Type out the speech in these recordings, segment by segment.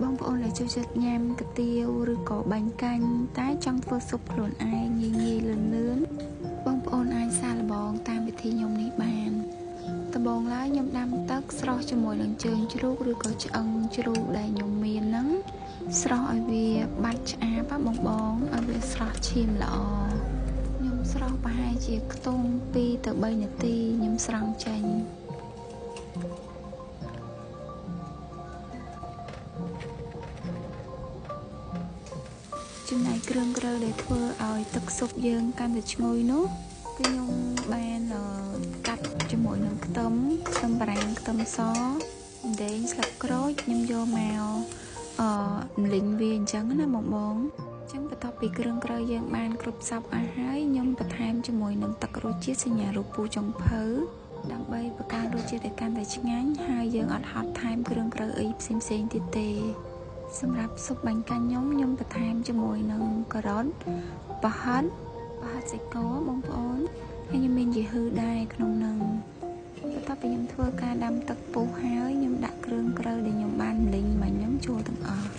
បងប្អូនដែលចូលចិត្តញ៉ាំកាទៀវឬក៏បាញ់កាញ់តែចង់ធ្វើស៊ុបខ្លួនឯងងាយៗលឿនៗបងប្អូនអាចសាកល្បងតាមវិធីខ្ញុំនេះបានដំបូងឡើយខ្ញុំដាំទឹកស្រោះជាមួយនឹងជើងជ្រូកឬក៏ឆ្អឹងជ្រូកដែលខ្ញុំមានហ្នឹងស្រោះឲ្យវាបាត់ឆ្អាបបងឲ្យវាស្រស់ឈាមល្អខ្ញុំស្រោះប្រហែលជាខ្ទង់2ទៅ3នាទីខ្ញុំស្រង់ចេញចំណែកគ្រឿងក្រើដែលធ្វើឲ្យទឹកស៊ុបយើងកាន់តែឈ្ងុយនោះគឺខ្ញុំបានកាត់ជាមួយនឹងខ្ទឹមបារាំងខ្ទឹមសដែងស្លឹកក្រូចខ្ញុំយកមកលីងវាអញ្ចឹងណាបងអញ្ចឹងបន្ទាប់ពីគ្រឿងក្រើយើងបានគ្រប់សពអស់ហើយខ្ញុំបន្ថែមជាមួយនឹងទឹករសជាតិសញ្ញារូបពូចុងភៅដើម្បីបង្កើនរសជាតិឲ្យកាន់តែឆ្ងាញ់ហើយយើងអត់ហត់ថែមគ្រឿងក្រើអីផ្សេងៗទៀតទេសម្រាប់ស៊ុបបាញ់កាញ់ខ្ញុំបន្ថែមជាមួយនឹងការ៉ុតប្រហិតសាច់គោបងប្អូនហើយខ្ញុំមានយីហឺដែរក្នុងនឹងបន្ទាប់ពីខ្ញុំធ្វើការដាំទឹកពុះហើយខ្ញុំដាក់គ្រឿងក្រើដែលខ្ញុំបានលីងមិញហ្នឹងចូលទាំងអស់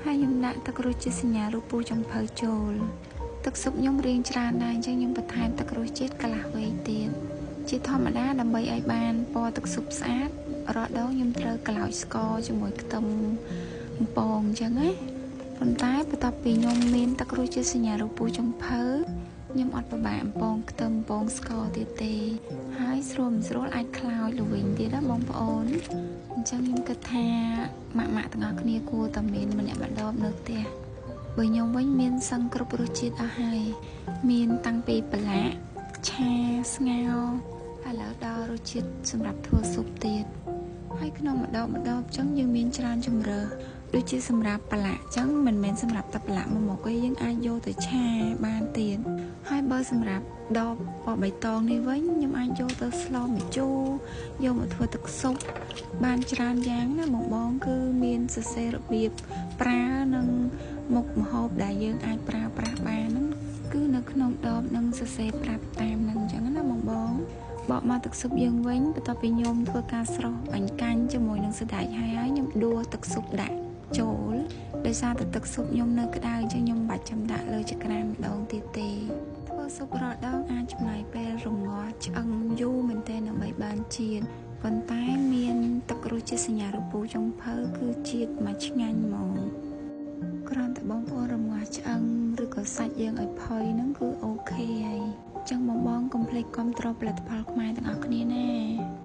ហើយខ្ញុំដាក់ទឹករសជាតិសញ្ញារូបពូចុងភៅចូលទឹកស៊ុបខ្ញុំរាងច្រើនដែរអញ្ចឹងខ្ញុំបន្ថែមទឹករសជាតិកន្លះវែងទៀតជាធម្មតាដើម្បីឲ្យបានពណ៌ទឹកស៊ុបស្អាតរាល់ដងខ្ញុំត្រូវក្លោចស្ករជាមួយខ្ទឹមបំពងអញ្ចឹងណាប៉ុន្តែបន្ទាប់ពីខ្ញុំមានទឹករសជាតិសញ្ញារូបពូចុងភៅខ្ញុំអត់ពិបាកបំពងខ្ទឹមបំពងស្ករទៀតទេហើយស្រួលមិនស្រួលអាចក្លោចទៅវិញទៀតណាបងប្អូនអញ្ចឹងខ្ញុំគិតថាម៉ាក់ទាំងអស់គ្នាគួរតែមានម្នាក់ម្ដងនៅផ្ទះបើខ្ញុំវិញមានសឹងគ្រប់រសជាតិអស់ហើយមានតាំងពីប្រឡាក់ឆាស្ងោរឥឡូវដល់រសជាតិសម្រាប់ធ្វើស៊ុបទៀតហើយក្នុងម្ដងអញ្ចឹងយើងមានច្រើនជម្រើសដូចជាសម្រាប់ប្រឡាក់អញ្ចឹងមិនមែនសម្រាប់តែប្រឡាក់មកទេយើងអាចយកទៅឆាបានទៀតហើយបើសម្រាប់ដបពណ៌បៃតងនេះវិញខ្ញុំអាចយកទៅស្លម្ជូរយកមកធ្វើទឹកស៊ុបបានច្រើនយ៉ាងណាបងគឺមានសរសេររបៀបប្រើនិងមុខម្ហូបដែលយើងអាចប្រើប្រាស់បានហ្នឹងគឺនៅក្នុងដបនឹងសរសេរប្រាប់តាមហ្នឹងអញ្ចឹងណាបងបកមកទឹកស៊ុបយើងវិញបន្ទាប់ពីខ្ញុំធ្វើការស្រោះបាញ់កាញ់ជាមួយនឹងសណ្តែកហើយខ្ញុំដួសទឹកស៊ុបដាក់ចូលដោយសារតែទឹកស៊ុបខ្ញុំនៅក្តៅអញ្ចឹងខ្ញុំមិនបាច់ចាំដាក់លើចក្រានម្ដងទៀតទេធ្វើស៊ុបរាល់ដងអាចចំណាយពេលរងាស់ឆ្អឹងយូរមែនទែនដើម្បីបានជាតិប៉ុន្តែមានទឹករសជាតិសញ្ញារូបពូចុងភៅគឺជាតិមកឆ្ងាញ់ហ្មងគ្រាន់តែបងប្អូនរងាស់ឆ្អឹងឬក៏សាច់យើងឲ្យផុយហ្នឹងគឺអូខេហើយអញ្ចឹងបងកុំភ្លេចគាំទ្រផលិតផលខ្មែរទាំងអស់គ្នាណា